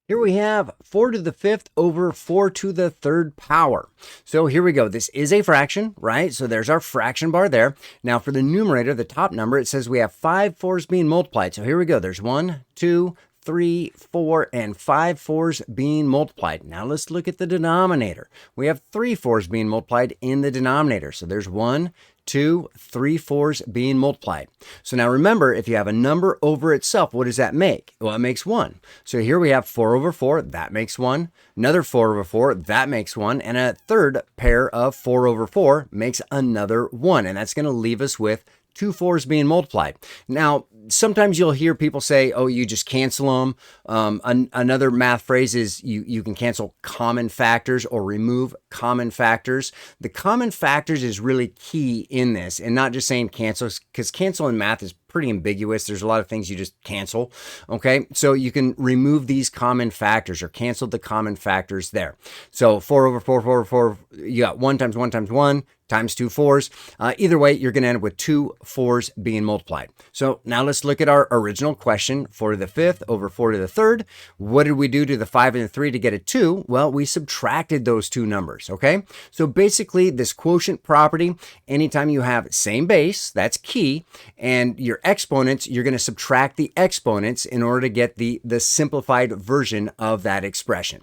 Here we have 4 to the 5th over 4 to the 3rd power. So here we go. This is a fraction, right? So there's our fraction bar there. Now for the numerator, the top number, it says we have 5 fours being multiplied. So here we go. There's 1, 2, 3, 4, and 5 fours being multiplied. Now let's look at the denominator. We have 3 fours being multiplied in the denominator. So there's 1, 2, 3 fours being multiplied. So now remember, if you have a number over itself, what does that make? Well, it makes 1. So here we have 4 over 4, that makes 1. Another 4 over 4, that makes 1. And a third pair of 4 over 4 makes another 1. And that's going to leave us with 2 fours being multiplied. Now, sometimes you'll hear people say, oh, you just cancel them. Another math phrase is you can cancel common factors or remove common factors. The common factors is really key in this, and not just saying cancel, because cancel in math is pretty ambiguous. There's a lot of things you just cancel. Okay, so you can remove these common factors or cancel the common factors there. So 4 over 4, 4 over 4, you got 1 times 1 times 1 times 2 fours. Either way, you're going to end up with 2 fours being multiplied. So now let's look at our original question. 4 to the 5th over 4 to the 3rd. What did we do to the 5 and the 3 to get a 2? Well, we subtracted those two numbers, okay? So basically, this quotient property, anytime you have same base, that's key, and your exponents, you're going to subtract the exponents in order to get the simplified version of that expression.